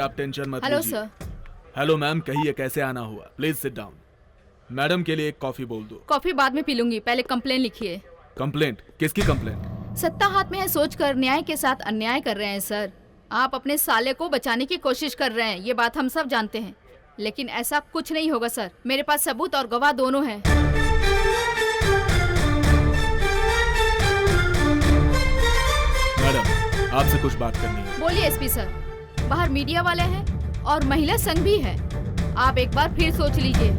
आप टेंशन मत हेलो लीजिए। सर। हेलो मैम, कहिए कैसे आना हुआ? Please sit down. मैडम के लिए एक कॉफी बोल दो। कॉफी बाद में पी लूंगी, पहले कंप्लेन लिखिए। कंप्लेंट? किसकी कंप्लेंट? सत्ता हाथ में है, सोच कर न्याय के साथ अन्याय कर रहे हैं सर। आप अपने साले को बचाने की कोशिश कर रहे हैं, ये बात हम सब जानते हैं, लेकिन ऐसा कुछ नहीं होगा सर। मेरे पास सबूत और गवाह दोनों हैं। मैडम, आपसे कुछ बात करनी है। बोलिए एसपी सर। बाहर मीडिया वाले हैं और महिला संघ भी है, आप एक बार फिर सोच लीजिए।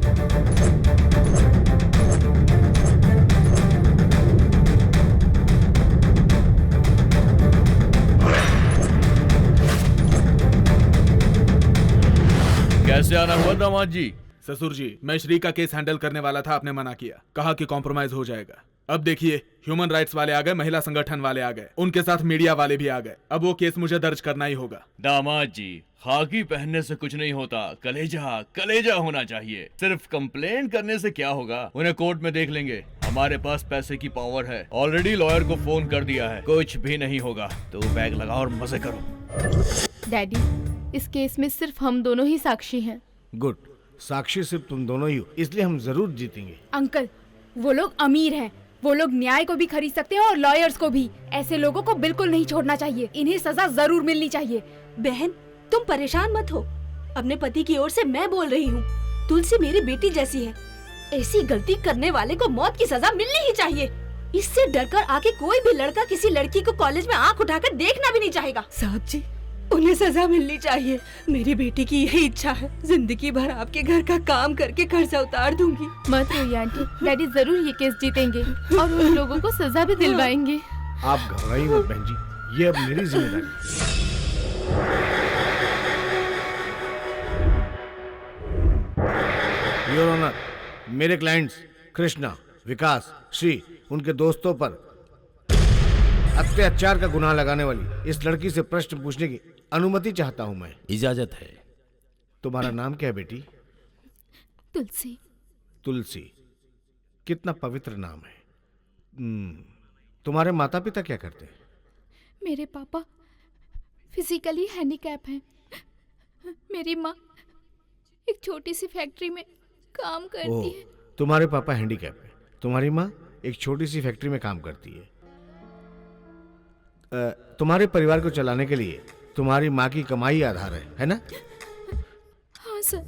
कैसे आना हुआ दामाद जी? ससुर जी, मैं श्री का केस हैंडल करने वाला था, आपने मना किया, कहा कि कॉम्प्रोमाइज हो जाएगा। अब देखिए, ह्यूमन राइट्स वाले आ गए, महिला संगठन वाले आ गए, उनके साथ मीडिया वाले भी आ गए। अब वो केस मुझे दर्ज करना ही होगा। दामाद जी, खाकी पहनने से कुछ नहीं होता, कलेजा कलेजा होना चाहिए। सिर्फ कंप्लेन करने से क्या होगा? उन्हें कोर्ट में देख लेंगे, हमारे पास पैसे की पावर है। ऑलरेडी लॉयर को फोन कर दिया है, कुछ भी नहीं होगा। तो बैग लगाओ और मजे करो। डैडी, इस केस में सिर्फ हम दोनों ही साक्षी हैं। गुड, साक्षी सिर्फ तुम दोनों ही हो, इसलिए हम जरूर जीतेंगे। अंकल, वो लोग अमीर हैं, वो लोग न्याय को भी खरीद सकते हैं और लॉयर्स को भी। ऐसे लोगों को बिल्कुल नहीं छोड़ना चाहिए, इन्हें सजा जरूर मिलनी चाहिए। बहन, तुम परेशान मत हो, अपने पति की ओर से मैं बोल रही हूँ। तुलसी मेरी बेटी जैसी है, ऐसी गलती करने वाले को मौत की सजा मिलनी ही चाहिए। इससे डरकर आके कोई भी लड़का किसी लड़की को कॉलेज में आंख उठाकर देखना भी नहीं चाहेगा। साहब जी, उन्हें सजा मिलनी चाहिए। मेरी बेटी की यही इच्छा है, जिंदगी भर आपके घर का काम करके कर्जा उतार दूंगी। मत रोइए आंटी, डैडी जरूर ये केस जीतेंगे और उन लोगों को सजा भी दिलवाएंगे। आप घबराइए मत बहन जी, ये अब मेरी जिम्मेदारी है। योर ऑनर, मेरे क्लाइंट्स कृष्णा, विकास, श्री, उनके दोस्तों पर अत्याचार का गुनाह लगाने वाली इस लड़की से प्रश्न पूछने की अनुमति चाहता हूं मैं। इजाजत है। तुम्हारा नाम क्या है बेटी? तुलसी। तुलसी, कितना पवित्र नाम है। तुम्हारे माता पिता क्या करते हैं? मेरे पापा फिजिकली हैंडीकैप हैं। मेरी माँ एक छोटी सी फैक्ट्री में काम करती है। तुम्हारे पापा हैंडीकैप है, तुम्हारी माँ एक छोटी सी फैक्ट्री में काम करती है। तुम्हारे परिवार को चलाने के लिए तुम्हारी माँ की कमाई आधार है ना? हाँ सर।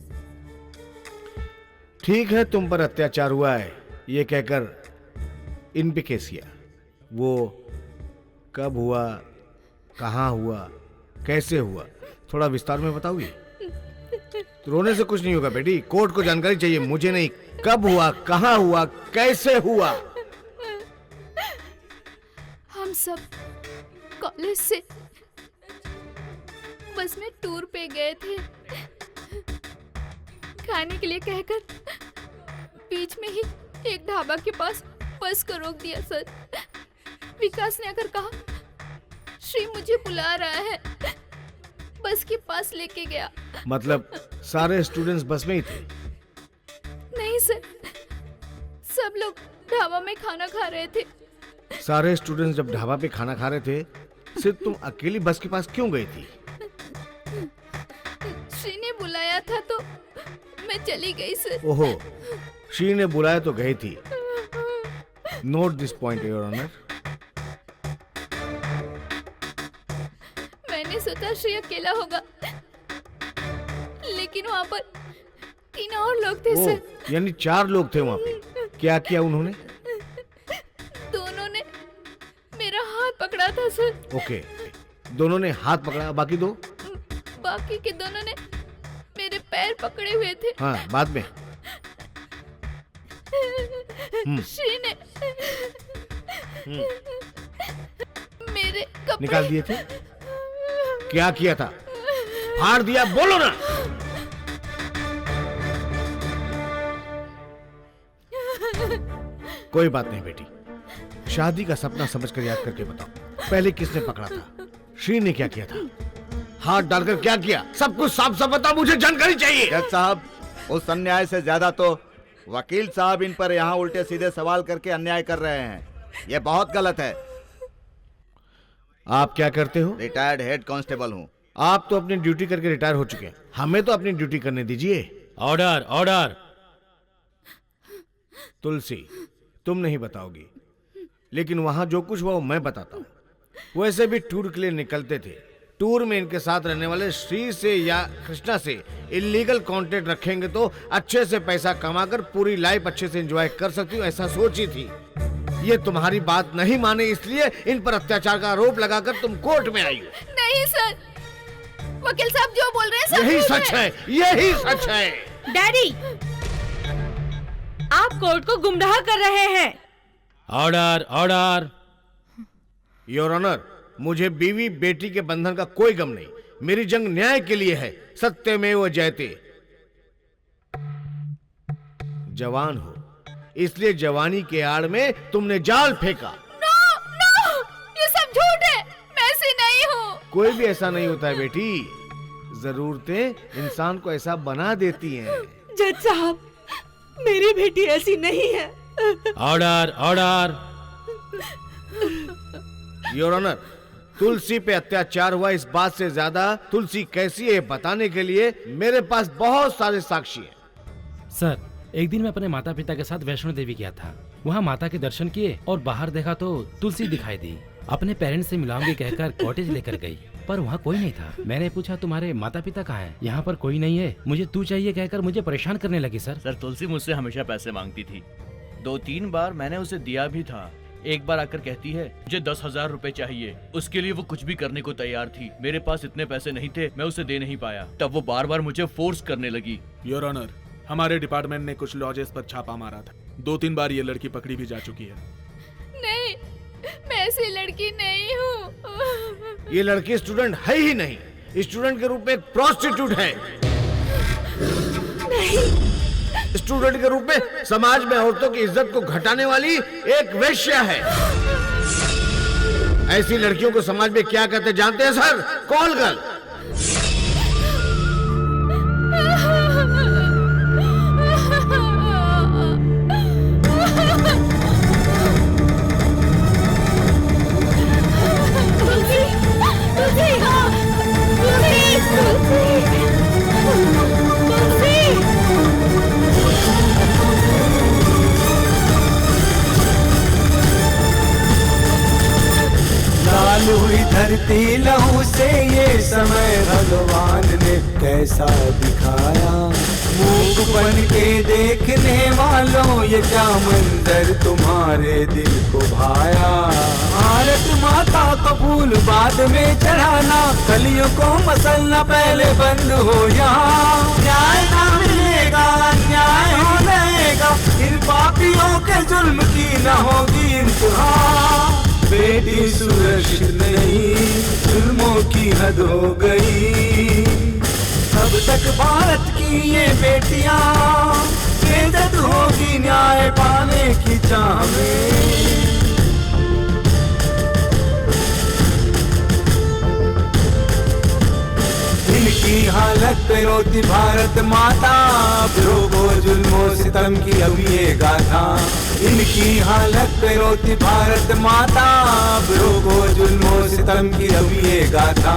ठीक है, तुम पर अत्याचार हुआ है ये कहकर इन पे केस किया। वो कब हुआ, कहाँ हुआ, कैसे हुआ, थोड़ा विस्तार में बताओगे? तो रोने से कुछ नहीं होगा बेटी, कोर्ट को जानकारी चाहिए, मुझे नहीं। कब हुआ, कहाँ हुआ, कैसे हुआ? हम सब कॉलेज से बस में टूर पे गए थे, खाने के लिए कहकर बीच में ही एक ढाबा के पास बस को रोक दिया सर। विकास ने आकर कहा, श्री मुझे बुला रहा है, बस के पास लेके गया। मतलब सारे स्टूडेंट्स बस में ही थे? नहीं सर, सब लोग ढाबा में खाना खा रहे थे। सारे स्टूडेंट्स जब ढाबा पे खाना खा रहे थे, सिर्फ तुम अकेली बस के पास क्यों गई थी? श्री ने बुलाया था तो मैं चली गई सर। ओहो, श्री ने बुलाया तो गई थी। Note this point your honour. मैंने सोचा श्री अकेला होगा, लेकिन वहाँ पर 3 और लोग थे सर। यानी 4 लोग थे वहाँ पे। क्या किया उन्होंने? दोनों ने मेरा हाथ पकड़ा था सर। ओके, दोनों ने हाथ पकड़ा, बाकी 2? बाकी के दोनों ने मेरे पैर पकड़े हुए थे। हाँ, बाद में? श्री ने मेरे कपड़े निकाल दिए थे? क्या किया था? फाड़ दिया? बोलो ना। कोई बात नहीं बेटी, शादी का सपना समझकर याद करके बताओ, पहले किसने पकड़ा था? श्री ने क्या किया था? हाथ डालकर क्या किया? सब कुछ साफ साफ बताओ, मुझे जानकारी चाहिए। जज साहब, उस अन्याय से ज्यादा तो वकील साहब इन पर यहाँ उल्टे सीधे सवाल करके अन्याय कर रहे हैं। ये बहुत गलत है। आप क्या करते हो? रिटायर्ड हेड कांस्टेबल हूँ। आप तो अपनी ड्यूटी करके रिटायर हो चुके हैं, हमें तो अपनी ड्यूटी करने दीजिए। Order order. तुलसी, तुम नहीं बताओगी, लेकिन वहां जो कुछ हुआ वो मैं बताता हूं। वैसे भी टूर के लिए निकलते थे, टूर में इनके साथ रहने वाले श्री से या कृष्णा से इलीगल कॉन्टेक्ट रखेंगे तो अच्छे से पैसा कमाकर पूरी लाइफ अच्छे से एंजॉय कर सकती हूँ, ऐसा सोची थी। ये तुम्हारी बात नहीं माने, इसलिए इन पर अत्याचार का आरोप लगाकर तुम कोर्ट में आई हो। नहीं सर, वकील साहब जो बोल रहे हैं सब यही झूठ सच है, यही सच है। डैडी, आप कोर्ट को गुमराह कर रहे हैं। Order order. योर ऑनर, मुझे बीवी बेटी के बंधन का कोई गम नहीं, मेरी जंग न्याय के लिए है, सत्यमेव जयते। जवान हो, इसलिए जवानी के आड़ में तुमने जाल फेंका। नो नो, ये सब झूठ है, मैं ऐसी नहीं हूँ। कोई भी ऐसा नहीं होता है बेटी, जरूरतें इंसान को ऐसा बना देती हैं। जज साहब, मेरी बेटी ऐसी नहीं है। Order order. योर ऑनर, तुलसी पे अत्याचार हुआ, इस बात से ज्यादा तुलसी कैसी है बताने के लिए मेरे पास बहुत सारे साक्षी हैं। सर, एक दिन मैं अपने माता पिता के साथ वैष्णो देवी गया था। वहाँ माता के दर्शन किए और बाहर देखा तो तुलसी दिखाई दी। अपने पेरेंट्स से मिलाऊंगी कहकर कॉटेज लेकर गई, पर वहाँ कोई नहीं था। मैंने पूछा तुम्हारे माता पिता कहाँ हैं? यहाँ पर कोई नहीं है, मुझे तू चाहिए कहकर मुझे परेशान करने लगी। सर तुलसी मुझसे हमेशा पैसे मांगती थी, 2-3 बार मैंने उसे दिया भी था। एक बार आकर कहती है मुझे 10,000 रुपए चाहिए, उसके लिए वो कुछ भी करने को तैयार थी। मेरे पास इतने पैसे नहीं थे, मैं उसे दे नहीं पाया। तब वो बार बार मुझे फोर्स करने लगी। योर ऑनर, हमारे डिपार्टमेंट ने कुछ लॉजेस पर छापा मारा था, 2-3 बार ये लड़की पकड़ी भी जा चुकी है। नहीं, मैं ऐसी लड़की नहीं हूँ। ये लड़की स्टूडेंट है ही नहीं, स्टूडेंट के रूप में एक प्रोस्टिट्यूट है। स्टूडेंट के रूप में समाज में औरतों की इज्जत को घटाने वाली एक वेश्या है। ऐसी लड़कियों को समाज में क्या कहते जानते हैं सर? Call girl. लाल हुई धरती लहू से ये समय भगवान ने कैसा दिखाया। मूक बन के देखने वालों ये क्या मंजर तुम्हारे दिल को भाया। भारत माता को फूल बाद में चढ़ाना, कलियों को मसलना पहले बंद हो यहाँ। न्याय ना मिलेगा, अन्याय हो जाएगा, इन पापियों के जुल्म की न होगी इंतहा। बेटी सुरक्षित नहीं, जुल्मों की हद हो गई। अब तक भारत की ये बेटियां बेइज्जत होगी न्याय पाने की चाह में। इनकी हालत पे रोती भारत माता, रोगो जुल्मों सितम की अब ये गाथा। इनकी हालत पे रोती भारत माता, रोगो जुल्मों सितम की अब ये गाथा।